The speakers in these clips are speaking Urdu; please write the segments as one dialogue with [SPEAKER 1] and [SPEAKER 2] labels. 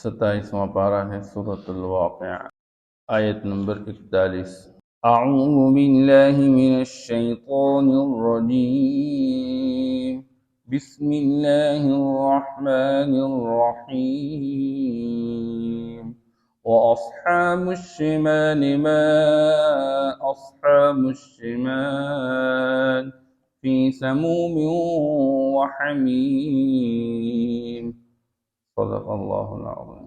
[SPEAKER 1] 27واں پارہ ہے سورۃ الواقعہ، آیت نمبر 41۔ اعوذ باللہ من الشیطان الرجیم، بسم اللہ الرحمن الرحیم۔ وَأَصْحَابُ الشِّمَالِ مَا أَصْحَابُ الشِّمَالِ فِي سَمُومٍ وَحَمِيمٍ۔ صدق اللہ العظیم۔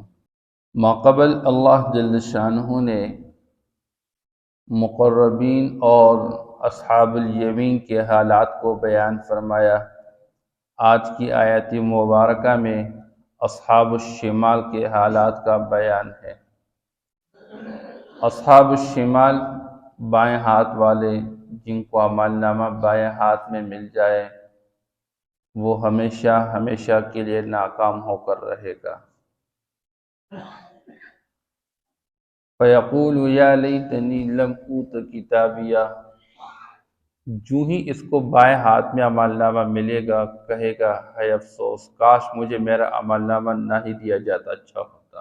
[SPEAKER 1] ماقبل اللہ جل شانہ نے مقربین اور اصحاب الیمین کے حالات کو بیان فرمایا۔ آج کی آیت مبارکہ میں اصحاب الشمال کے حالات کا بیان ہے۔ اصحاب الشمال بائیں ہاتھ والے، جن کو اعمال نامہ بائیں ہاتھ میں مل جائے وہ ہمیشہ ہمیشہ کے لیے ناکام ہو کر رہے گا۔ فَيَقُولُ يَا لَيْتَنِي لَمْ أُوتَ كِتَابِيَهْ، جو ہی اس کو بائیں ہاتھ میں اعمال نامہ ملے گا کہے گا ہے افسوس، کاش مجھے میرا اعمال نامہ نہ ہی دیا جاتا، اچھا ہوتا۔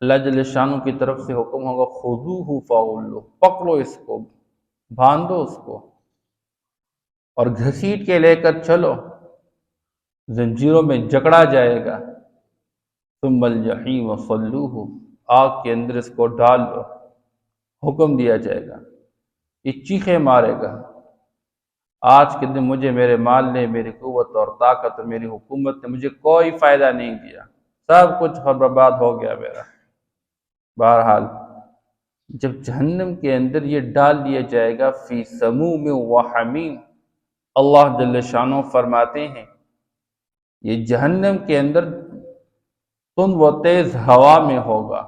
[SPEAKER 1] اللہ جل شانہ کی طرف سے حکم ہوگا خُذُوهُ فَغُلُّوهُ، پکڑو اس کو، باندھو اس کو اور گھسیٹ کے لے کر چلو، زنجیروں میں جکڑا جائے گا۔ ثم الجحیم صلوہ، آگ کے اندر اس کو ڈال دو، حکم دیا جائے گا، یہ چیخیں مارے گا، آج کے دن مجھے میرے مال نے، میری قوت اور طاقت اور میری حکومت نے مجھے کوئی فائدہ نہیں دیا، سب کچھ برباد ہو گیا میرا۔ بہرحال جب جہنم کے اندر یہ ڈال دیا جائے گا فی سموم و حمیم، اللہ جل شانہ فرماتے ہیں یہ جہنم کے اندر تند و تیز ہوا میں ہوگا،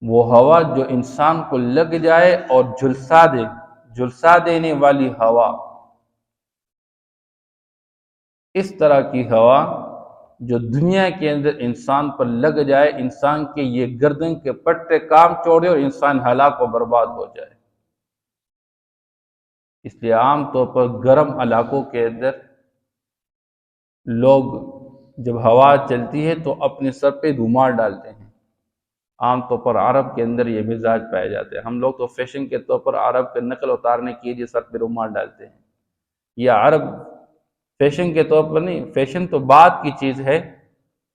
[SPEAKER 1] وہ ہوا جو انسان کو لگ جائے اور جھلسا دینے والی ہوا، اس طرح کی ہوا جو دنیا کے اندر انسان پر لگ جائے، انسان کے یہ گردن کے پٹے کام چھوڑے اور انسان ہلاک و برباد ہو جائے۔ اس لیے عام طور پر گرم علاقوں کے اندر لوگ جب ہوا چلتی ہے تو اپنے سر پہ رومال ڈالتے ہیں۔ عام طور پر عرب کے اندر یہ مزاج پائے جاتے ہیں۔ ہم لوگ تو فیشن کے طور پر عرب کے نقل اتارنے کے لیے سر پہ رومال ڈالتے ہیں۔ یہ عرب فیشن کے طور پر نہیں، فیشن تو بعد کی چیز ہے،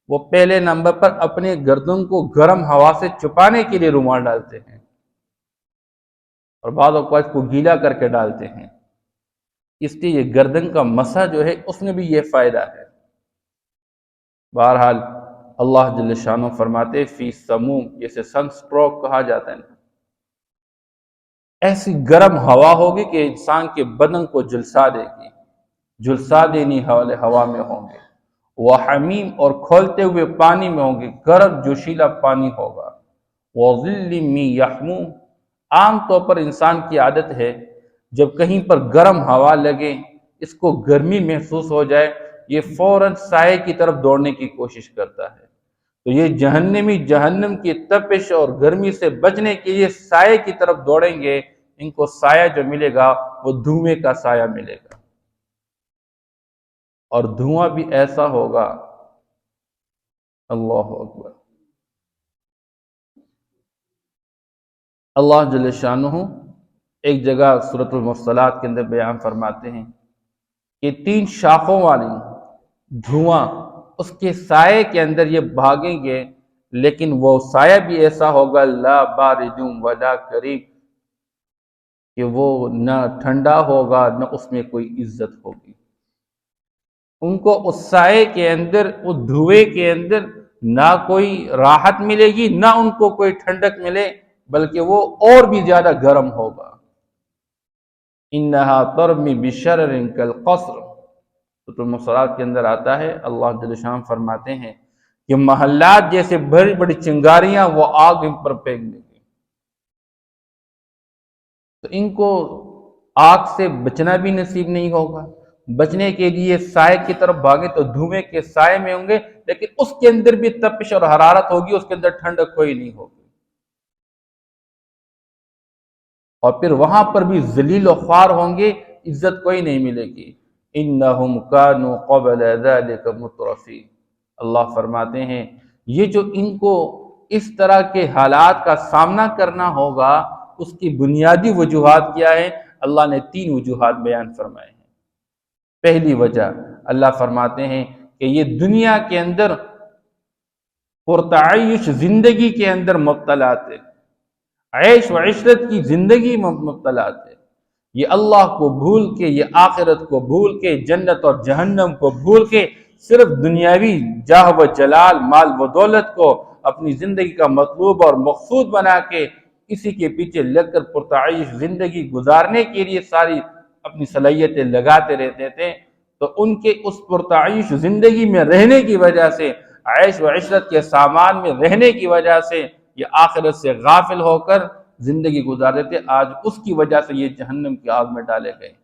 [SPEAKER 1] وہ پہلے نمبر پر اپنے گردن کو گرم ہوا سے چھپانے کے لیے رومال ڈالتے ہیں اور بعض اوقات کو گیلا کر کے ڈالتے ہیں۔ اس لیے یہ گردن کا مسح جو ہے اس میں بھی یہ فائدہ ہے۔ بہرحال اللہ جل شانہ فرماتے فی سموم، جیسے سن سٹروک کہا جاتا ہے، ایسی گرم ہوا ہوگی کہ انسان کے بدن کو جھلسا دے گی، جھلسا دینی والے ہوا میں ہوں گے۔ وہ حمیم، اور کھولتے ہوئے پانی میں ہوں گے، گرم جوشیلا پانی ہوگا۔ وَظِلٍّ مِّن یحموم، عام طور پر انسان کی عادت ہے جب کہیں پر گرم ہوا لگے، اس کو گرمی محسوس ہو جائے، یہ فوراً سائے کی طرف دوڑنے کی کوشش کرتا ہے۔ تو یہ جہنمی جہنم کی تپش اور گرمی سے بچنے کے لیے سائے کی طرف دوڑیں گے، ان کو سایہ جو ملے گا وہ دھوئیں کا سایہ ملے گا، اور دھواں بھی ایسا ہوگا، اللہ اکبر۔ اللہ جل شانہ ایک جگہ سورۃ المرسلات کے اندر بیان فرماتے ہیں کہ 3 شاخوں والی دھواں اس کے سائے کے اندر یہ بھاگیں گے، لیکن وہ سایہ بھی ایسا ہوگا لا بارد ولا کریم، کہ وہ نہ ٹھنڈا ہوگا نہ اس میں کوئی عزت ہوگی۔ ان کو اس سائے کے اندر، اس دھوئے کے اندر نہ کوئی راحت ملے گی، نہ ان کو کوئی ٹھنڈک ملے، بلکہ وہ اور بھی زیادہ گرم ہوگا۔ انہا ترمی بشرر کالقصر، سورۃ المرسلات کے اندر آتا ہے، اللہ جل شانہ فرماتے ہیں کہ محلات جیسے بڑی بڑی چنگاریاں وہ آگ ان پر پھینک دیں گے، تو ان کو آگ سے بچنا بھی نصیب نہیں ہوگا۔ بچنے کے لیے سائے کی طرف بھاگے تو دھوئیں کے سائے میں ہوں گے، لیکن اس کے اندر بھی تپش اور حرارت ہوگی، اس کے اندر ٹھنڈک کوئی نہیں ہوگی، اور پھر وہاں پر بھی ذلیل و خوار ہوں گے، عزت کوئی نہیں ملے گی۔ انہم کانوا قبل ذلک مترفین۔ اللہ فرماتے ہیں یہ جو ان کو اس طرح کے حالات کا سامنا کرنا ہوگا، اس کی بنیادی وجوہات کیا ہے؟ اللہ نے 3 وجوہات بیان فرمائے ہیں۔ پہلی وجہ اللہ فرماتے ہیں کہ یہ دنیا کے اندر پرتعیش زندگی کے اندر مبتلا تھے، عیش و عشرت کی زندگی میں مبتلا تھے۔ یہ اللہ کو بھول کے، یہ آخرت کو بھول کے، جنت اور جہنم کو بھول کے صرف دنیاوی جاہ و جلال، مال و دولت کو اپنی زندگی کا مطلوب اور مقصود بنا کے اسی کے پیچھے لگ کر پرتعیش زندگی گزارنے کے لیے ساری اپنی صلاحیتیں لگاتے رہتے تھے، تو ان کے اس پرتعیش زندگی میں رہنے کی وجہ سے، عیش و عشرت کے سامان میں رہنے کی وجہ سے یہ آخرت سے غافل ہو کر زندگی گزارتے تھے۔ آج اس کی وجہ سے یہ جہنم کی آگ میں ڈالے گئے ہیں۔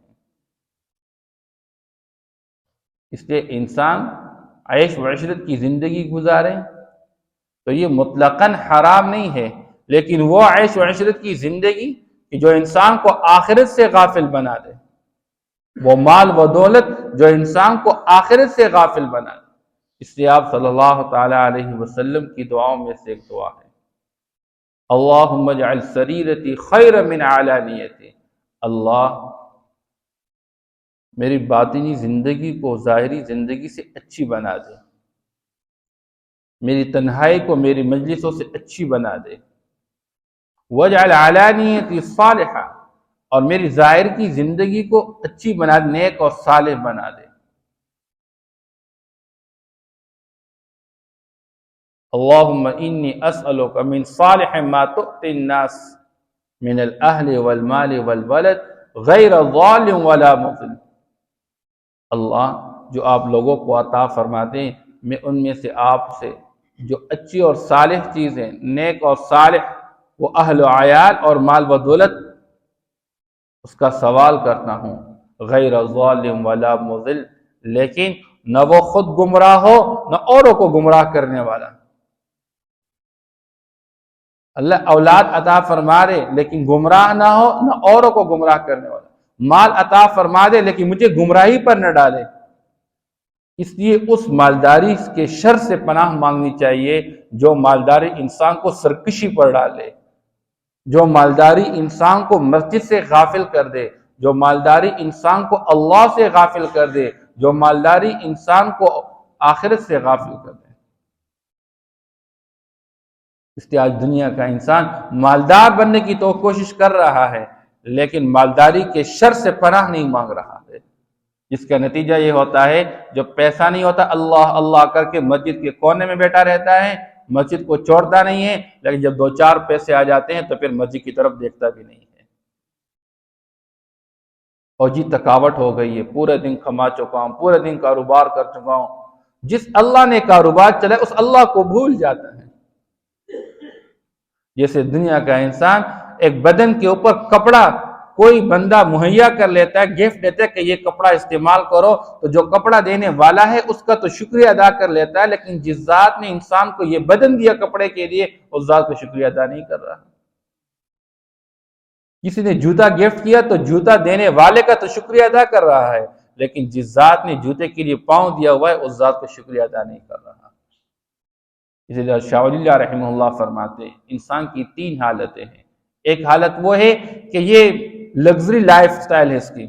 [SPEAKER 1] اس لیے انسان عیش و عشرت کی زندگی گزارے تو یہ مطلقاً حرام نہیں ہے، لیکن وہ عیش و عشرت کی زندگی کہ جو انسان کو آخرت سے غافل بنا دے، وہ مال و دولت جو انسان کو آخرت سے غافل بنا دے۔ اس لیے آپ صلی اللہ تعالی علیہ وسلم کی دعاؤں میں سے ایک دعا ہے، اللہم اجعل سریرتی خیر من علانیتی، اللہ میری باطنی زندگی کو ظاہری زندگی سے اچھی بنا دے، میری تنہائی کو میری مجلسوں سے اچھی بنا دے، وجعل علانیتی صالحہ، اور میری ظاہر کی زندگی کو اچھی بنا دے، نیک اور صالح بنا دے۔ اللہم انی اسألک من صالح ما تؤتی الناس من الاہل والمال والولد غیر ظالم ولا مضل۔ اللہ جو آپ لوگوں کو عطا فرماتے ہیں، میں ان میں سے آپ سے جو اچھی اور صالح چیزیں، نیک اور صالح، وہ اہل و عیال اور مال و دولت، اس کا سوال کرتا ہوں، غیر ظالم ولا مضل، لیکن نہ وہ خود گمراہ ہو نہ اوروں کو گمراہ کرنے والا۔ اللہ اولاد عطا فرما دے لیکن گمراہ نہ ہو نہ اوروں کو گمراہ کرنے والا، مال عطا فرما دے لیکن مجھے گمراہی پر نہ ڈالے۔ اس لیے اس مالداری کے شر سے پناہ مانگنی چاہیے جو مالداری انسان کو سرکشی پر ڈالے، جو مالداری انسان کو مسجد سے غافل کر دے، جو مالداری انسان کو اللہ سے غافل کر دے، جو مالداری انسان کو آخرت سے غافل کر دے۔ اس لیے آج دنیا کا انسان مالدار بننے کی تو کوشش کر رہا ہے، لیکن مالداری کے شر سے پناہ نہیں مانگ رہا ہے، جس کا نتیجہ یہ ہوتا ہے جب پیسہ نہیں ہوتا اللہ اللہ کر کے مسجد کے کونے میں بیٹھا رہتا ہے، مسجد کو چھوڑتا نہیں ہے، لیکن جب 2-4 پیسے آ جاتے ہیں تو پھر مسجد کی طرف دیکھتا بھی نہیں ہے۔ اور جی تھکاوٹ ہو گئی ہے، پورے دن کما چکا ہوں، پورے دن کاروبار کر چکا ہوں۔ جس اللہ نے کاروبار چلائے اس اللہ کو بھول جاتا ہے۔ جیسے دنیا کا انسان ایک بدن کے اوپر کپڑا کوئی بندہ مہیا کر لیتا ہے، گفٹ دیتا ہے کہ یہ کپڑا استعمال کرو، تو جو کپڑا دینے والا ہے اس کا تو شکریہ ادا کر لیتا ہے، لیکن جس ذات نے انسان کو یہ بدن دیا کپڑے کے لیے اس ذات کو شکریہ ادا نہیں کر رہا۔ کسی نے جوتا گفٹ کیا تو جوتا دینے والے کا تو شکریہ ادا کر رہا ہے، لیکن جس ذات نے جوتے کے لیے پاؤں دیا ہوا ہے اس ذات کو شکریہ ادا نہیں کر رہا۔ اسی لیے شاہ ولی اللہ رحمہ اللہ فرماتے ہیں انسان کی 3 حالتیں ہیں۔ ایک حالت وہ ہے کہ یہ لگژری لائف سٹائل ہے، اس کی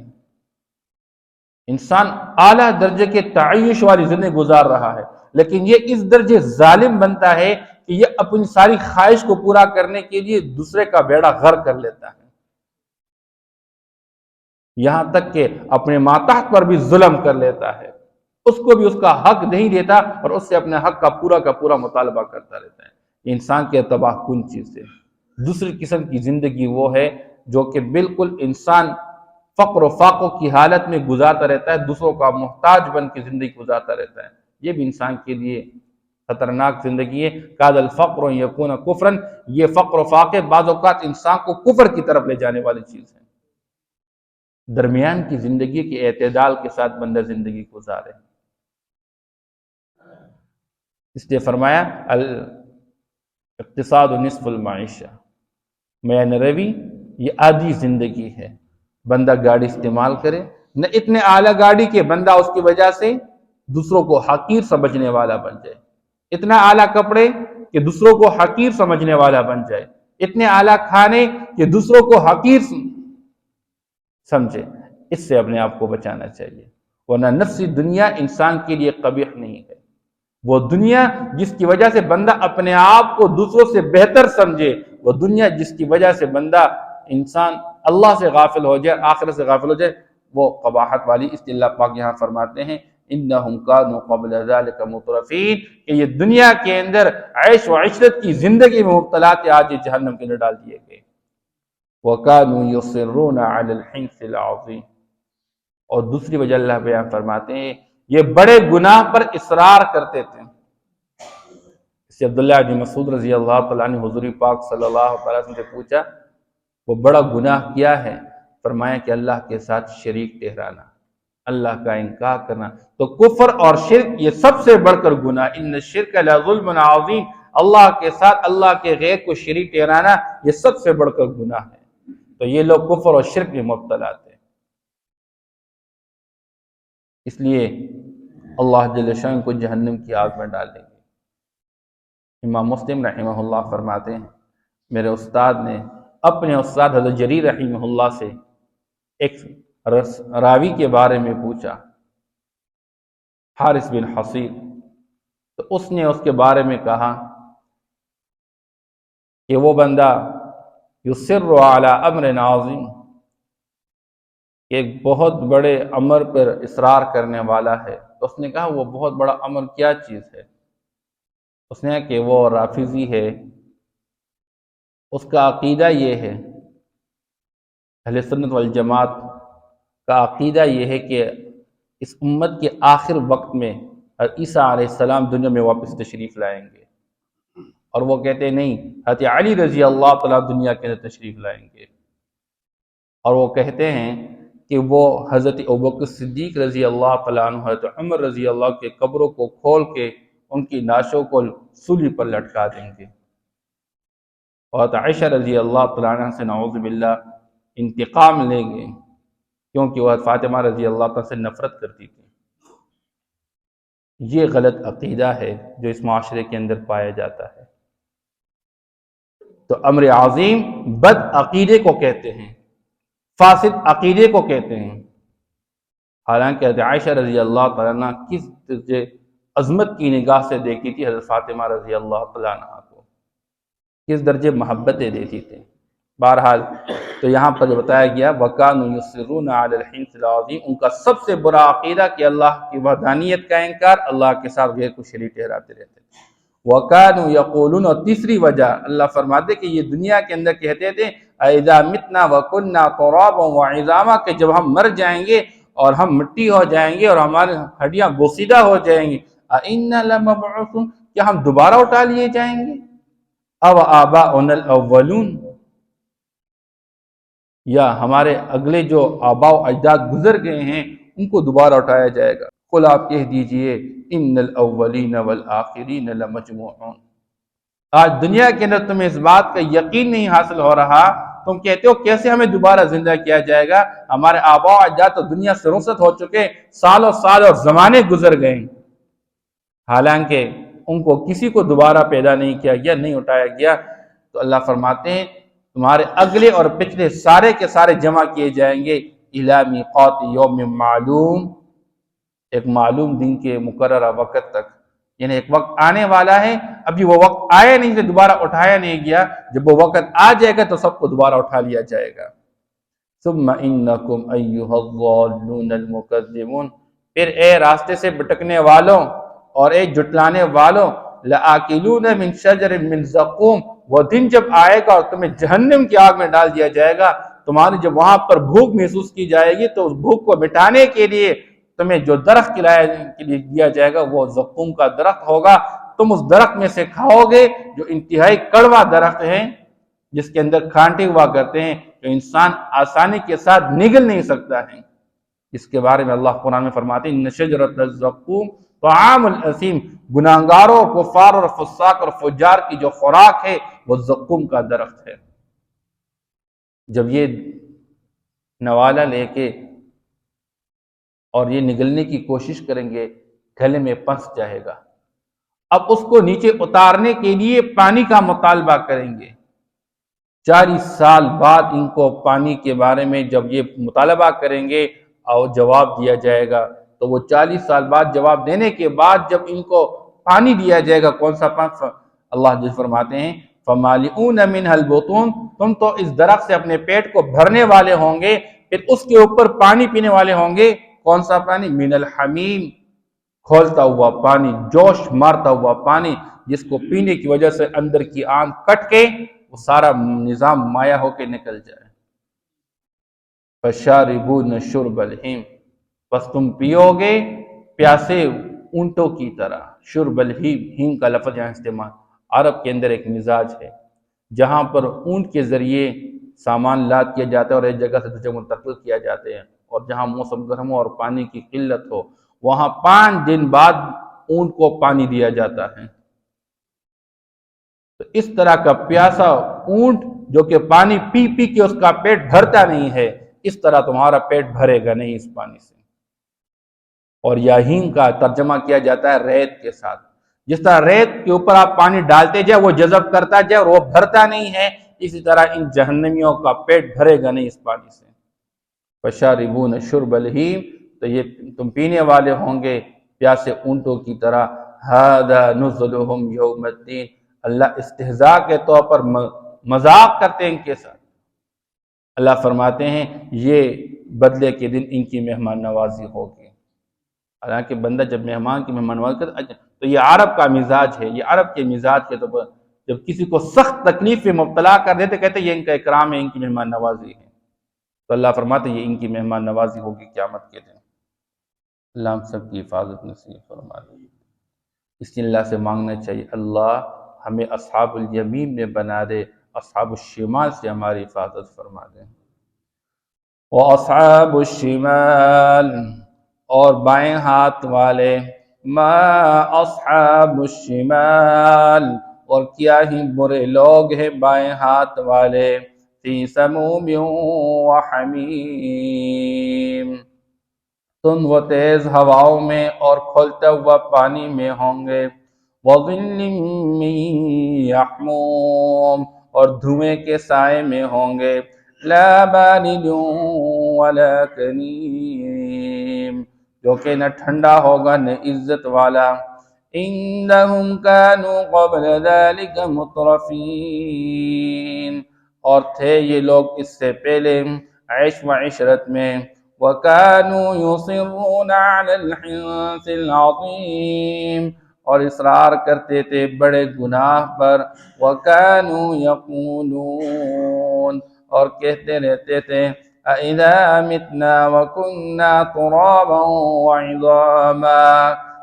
[SPEAKER 1] انسان اعلیٰ درجے کے تعیش والی زندگی گزار رہا ہے، لیکن یہ اس درجے ظالم بنتا ہے کہ یہ اپنی ساری خواہش کو پورا کرنے کے لیے دوسرے کا بیڑا غرق کر لیتا ہے، یہاں تک کہ اپنے ماتحت پر بھی ظلم کر لیتا ہے، اس کو بھی اس کا حق نہیں دیتا اور اس سے اپنے حق کا پورا مطالبہ کرتا رہتا ہے۔ انسان کے تباہ کن چیز سے دوسری قسم کی زندگی وہ ہے جو کہ بالکل انسان فقر و فاقوں کی حالت میں گزارتا رہتا ہے، دوسروں کا محتاج بن کے زندگی گزارتا رہتا ہے۔ یہ بھی انسان کے لیے خطرناک زندگی ہے۔ کاد الفقر یکون کفرا، یہ فقر و فاقے بعض اوقات انسان کو کفر کی طرف لے جانے والی چیز ہے۔ درمیان کی زندگی کے اعتدال کے ساتھ بندہ زندگی گزارے، اس لیے فرمایا اقتصاد نصف المعیشہ، میان روی یہ آدھی زندگی ہے۔ بندہ گاڑی استعمال کرے، نہ اتنے اعلیٰ گاڑی کے بندہ اس کی وجہ سے دوسروں کو حقیر سمجھنے والا بن جائے، اتنا اعلیٰ کپڑے کہ دوسروں کو حقیر سمجھنے والا بن جائے، اتنے اعلیٰ کھانے کہ دوسروں کو حقیر سمجھے۔ اس سے اپنے آپ کو بچانا چاہیے، ورنہ نفسی دنیا انسان کے لیے قبیح نہیں ہے۔ وہ دنیا جس کی وجہ سے بندہ اپنے آپ کو دوسروں سے بہتر سمجھے، وہ دنیا جس کی وجہ سے بندہ انسان اللہ سے غافل ہو جائے، آخرت سے غافل ہو جائے، وہ قباحت والی۔ اس لیے اللہ پاک یہاں فرماتے ہیں انہم کانوا قبل ذلک مترفین، کہ یہ دنیا کے اندر عیش و عشرت کی زندگی میں مبتلا تھے، آج یہ جہنم کے اندر ڈال دیے گئے۔ وَكَانُوا يُصِرُّونَ عَلَى الْحِنثِ الْعَظِيمِ، اور دوسری وجہ اللہ بیان فرماتے ہیں یہ بڑے گناہ پر اصرار کرتے تھے۔ اس سے عبداللہ بن مسعود رضی اللہ تعالیٰ عنہ حضور پاک صلی اللہ علیہ وسلم سے پوچھا وہ بڑا گناہ کیا ہے؟ فرمایا کہ اللہ کے ساتھ شریک ٹھہرانا، اللہ کا انکار کرنا۔ تو کفر اور شرک یہ سب سے بڑھ کر گناہ، ان الشرک لظلم عظیم، اللہ کے ساتھ اللہ کے غیر کو شریک ٹھہرانا یہ سب سے بڑھ کر گناہ ہے۔ تو یہ لوگ کفر اور شرک میں مبتلا تھے، اس لیے اللہ جل شان کو جہنم کی آگ میں ڈال دیں گے۔ امام مسلم رحمہ اللہ فرماتے ہیں میرے استاد نے اپنے استاد حضرت جریر رحمہ اللہ سے ایک راوی کے بارے میں پوچھا، حارث بن حصیر، تو اس نے اس کے بارے میں کہا کہ وہ بندہ یصر علی امر عظیم، ایک بہت بڑے امر پر اصرار کرنے والا ہے۔ تو اس نے کہا وہ بہت بڑا امر کیا چیز ہے؟ اس نے کہا کہ وہ رافضی ہے، اس کا عقیدہ یہ ہے، اہل سنت والجماعت کا عقیدہ یہ ہے کہ اس امت کے آخر وقت میں عیسیٰ علیہ السلام دنیا میں واپس تشریف لائیں گے، اور وہ کہتے ہیں نہیں، حضرت علی رضی اللہ تعالیٰ دنیا کے اندر تشریف لائیں گے، اور وہ کہتے ہیں کہ وہ حضرت ابوبکر صدیق رضی اللہ تعالیٰ عنہ، حضرت عمر رضی اللہ کے قبروں کو کھول کے ان کی لاشوں کو سولی پر لٹکا دیں گے، اور عائشہ رضی اللہ تعالیٰ عنہ سے نعوذ باللہ انتقام لیں گے، کیونکہ وہ فاطمہ رضی اللہ تعالیٰ سے نفرت کرتی تھی۔ یہ غلط عقیدہ ہے جو اس معاشرے کے اندر پایا جاتا ہے۔ تو امر عظیم بد عقیدے کو کہتے ہیں، فاسد عقیدے کو کہتے ہیں۔ حالانکہ حضرت عائشہ رضی اللہ تعالیٰ عنہ کس درجے عظمت کی نگاہ سے دیکھی تھی حضرت فاطمہ رضی اللہ تعالیٰ عنہ کو، کس درجے محبتیں دیتی تھی۔ بہرحال تو یہاں پر بتایا گیا وَكَانُوا يُصِرُّونَ عَلَى الْحِنثِ الْعَظِيمِ، ان کا سب سے برا عقیدہ کہ اللہ کی وحدانیت کا انکار، اللہ کے ساتھ غیر کو شریک ٹھہراتے رہتے تھے۔ وَكَانُوا يَقُولُونَ، اور تیسری وجہ اللہ فرماتے کہ یہ دنیا کے اندر کہتے تھے اِذَا مِتْنَا وَكُنَّا تُرَابًا وَعِظَامًا، کہ جب ہم مر جائیں گے اور ہم مٹی ہو جائیں گے اور ہماری ہڈیاں بوسیدہ ہو جائیں گی، أَإِنَّا لَمَبْعُوثُونَ، کیا ہم دوبارہ اٹھا لیے جائیں گے؟ أَوْ آبَاؤُنَا الْأَوَّلُونَ، یا ہمارے اگلے جو آباء و اجداد گزر گئے ہیں ان کو دوبارہ اٹھایا جائے گا۔ قل، آپ کہہ دیجئے ان الاولین والآخرین لمجموعون، آج دنیا کے اندر تمہیں اس بات کا یقین نہیں حاصل ہو رہا، تم کہتے ہو کیسے ہمیں دوبارہ زندہ کیا جائے گا، ہمارے آباء و اجداد تو دنیا سے رخصت ہو چکے، سال اور زمانے گزر گئے، حالانکہ ان کو کسی کو دوبارہ پیدا نہیں کیا گیا، نہیں اٹھایا گیا۔ تو اللہ فرماتے ہیں تمہارے اگلے اور پچھلے سارے کے سارے جمع کیے جائیں گے الی میقات یوم معلوم، ایک معلوم دن کے مقررہ وقت تک، یعنی ایک وقت آنے والا ہے، ابھی وہ وقت آیا نہیں تو دوبارہ اٹھایا نہیں گیا، جب وہ وقت آ جائے گا تو سب کو دوبارہ اٹھا لیا جائے گا۔ ثم انکم ایھا الضالون المکذبون، پھر اے راستے سے بھٹکنے والوں اور اے جھٹلانے والوں، لآکلون من شجر من زقوم، وہ دن جب آئے گا اور تمہیں جہنم کی آگ میں ڈال دیا جائے گا، تمہاری جب وہاں پر بھوک محسوس کی جائے گی تو اس بھوک کو مٹانے کے لیے تمہیں جو درخت کھلانے کے لیے دیا جائے گا وہ زقوم کا درخت ہوگا، تم اس درخت میں سے کھاؤ گے جو انتہائی کڑوا درخت ہے، جس کے اندر کانٹے ہوا کرتے ہیں، جو انسان آسانی کے ساتھ نگل نہیں سکتا ہے۔ اس کے بارے میں اللہ قرآن میں فرماتے ہیں ان شجرۃ الزقوم طعام الاثیم، گناہگاروں، کفار اور فساق اور فجار کی جو خوراک ہے وہ زقوم کا درخت ہے۔ جب یہ نوالہ لے کے اور یہ نگلنے کی کوشش کریں گے، گلے میں پھنس جائے گا۔ اب اس کو نیچے اتارنے کے لیے پانی کا مطالبہ کریں گے۔ 40 سال بعد ان کو پانی کے بارے میں جب یہ مطالبہ کریں گے اور جواب دیا جائے گا، تو وہ 40 سال بعد جواب دینے کے بعد جب ان کو پانی دیا جائے گا، کون سا پانی؟ اللہ جل فرماتے ہیں فَمَالِئُونَ مِنْهَا الْبُطُونَ، تم تو اس درخت سے اپنے پیٹ کو بھرنے والے ہوں گے، پھر اس کے اوپر پانی پینے والے ہوں گے۔ کون سا پانی؟ من الحمیم، کھولتا ہوا پانی، جوش مارتا ہوا پانی، جس کو پینے کی وجہ سے اندر کی آنکھ کٹ کے وہ سارا نظام مایا ہو کے نکل جائے۔ فَشَارِبُونَ شُرْبَ الْحِیمِ، بس تم پیو گے پیاسے اونٹوں کی طرح۔ شرب الحیم، ہیم کا لفظ یہاں استعمال، عرب کے اندر ایک مزاج ہے، جہاں پر اونٹ کے ذریعے سامان لاد کیا جاتا ہے اور ایک جگہ سے دوسری جگہ منتقل کیا جاتے ہیں، اور جہاں موسم گرم ہو اور پانی کی قلت ہو، وہاں 5 دن بعد اونٹ کو پانی دیا جاتا ہے۔ تو اس طرح کا پیاسا اونٹ جو کہ پانی پی پی کے اس کا پیٹ بھرتا نہیں ہے، اس طرح تمہارا پیٹ بھرے گا نہیں اس پانی سے۔ اور یاہین کا ترجمہ کیا جاتا ہے ریت کے ساتھ، جس طرح ریت کے اوپر آپ پانی ڈالتے جائے وہ جذب کرتا جائے اور وہ بھرتا نہیں ہے، اسی طرح ان جہنمیوں کا پیٹ بھرے گا نہیں اس پانی سے۔ فَشَارِبُونَ شُرْبَ الْحِیمِ، تو یہ تم پینے والے ہوں گے پیاسے اونٹوں کی طرح۔ هَذَا نُزُلُهُمْ يَوْمَ الدِّینِ، اللہ استہزاء کے طور پر مذاق کرتے ہیں ان کے ساتھ۔ اللہ فرماتے ہیں یہ بدلے کے دن ان کی مہمان نوازی ہوگی۔ حالانکہ بندہ جب مہمان کی مہمان نوازی کرتا ہے تو یہ عرب کا مزاج ہے، یہ عرب کے مزاج کے طور پر جب کسی کو سخت تکلیف میں مبتلا کر دیتے کہتے یہ ان کا اکرام ہے، ان کی مہمان نوازی ہے۔ تو اللہ فرماتے ہیں یہ ان کی مہمان نوازی ہوگی قیامت کے دن۔ اللہ ہم سب کی حفاظت نصیب فرما دے۔ اس لیے اللہ سے مانگنا چاہیے اللہ ہمیں اصحاب الیمین میں بنا دے، اصحاب الشمال سے ہماری حفاظت فرما دے۔ وَأَصْحَابُ الشِّمَالِ، اور بائیں ہاتھ والے، ما اصحاب الشمال، اور کیا ہی برے لوگ ہیں بائیں ہاتھ والے، فی سموم وحمیم، تند و تیز ہواؤں میں اور کھولتا ہوا پانی میں ہوں گے، وظل من یحموم، اور دھوئیں کے سائے میں ہوں گے، لا بارد ولا کریم، جو کہ نہ ٹھنڈا ہوگا نہ عزت والا۔ انہم کانوا قبل ذلک مترفین، اور تھے یہ لوگ اس سے پہلے عیش و عشرت میں، وَكَانُوا يُصِرُّونَ عَلَى الْحِنثِ الْعَظِيمِ، اور اصرار کرتے تھے بڑے گناہ پر، وَكَانُوا يَقُولُونَ، اور کہتے رہتے تھے أَإِذَا مِتْنَا وَكُنَّا تُرَابًا وَعِظَامًا،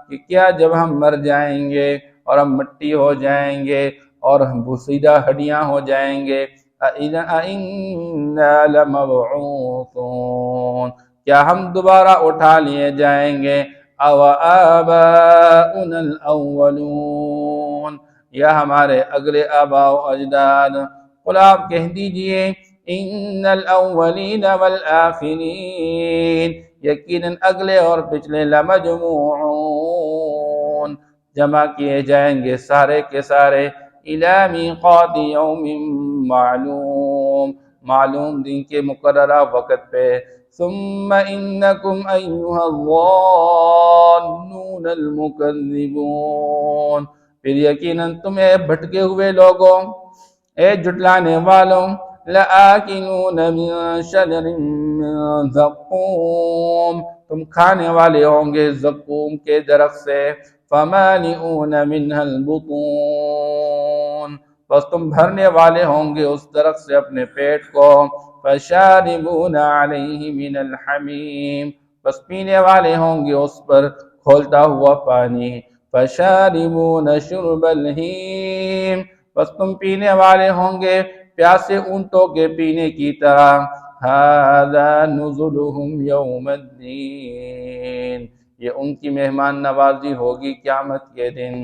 [SPEAKER 1] کہ کیا جب ہم مر جائیں گے اور ہم مٹی ہو جائیں گے اور ہم بوسیدہ ہڈیاں ہو جائیں گے، أَإِنَّا لَمَبْعُوثُونَ، کیا ہم دوبارہ اٹھا لیے جائیں گے، أَوَآبَاؤُنَا الْأَوَّلُونَ، یا ہمارے اگلے آباء و اجداد۔ قل آپ کہہ دیجئے ان الاولین والآخرین، یقیناً اگلے اور پچھلے، لمجموعون، جمع کیے جائیں گے سارے کے سارے، الی میقات یوم معلوم، معلوم دن کے مقررہ وقت پہ، ثم انکم ایھا الضالون المکذبون، پھر یقیناً تمہیں بھٹکے ہوئے لوگوں، اے جھٹلانے والوں، لآکلون من شجر من زقوم، تم کھانے والے ہوں گے زقوم کے درخت سے، فمالئون منها البطون، بس تم بھرنے والے ہوں گے اس درخت سے اپنے پیٹ کو، فشاربون علیہ من الحمیم، بس پینے والے ہوں گے اس پر کھولتا ہوا پانی، فشاربون شرب الہیم، بس تم پینے والے ہوں گے پیاسے اونٹوں کے پینے کی طرح۔ ھذا نزلہم یوم الدین، یہ ان کی مہمان نوازی ہوگی قیامت کے دن۔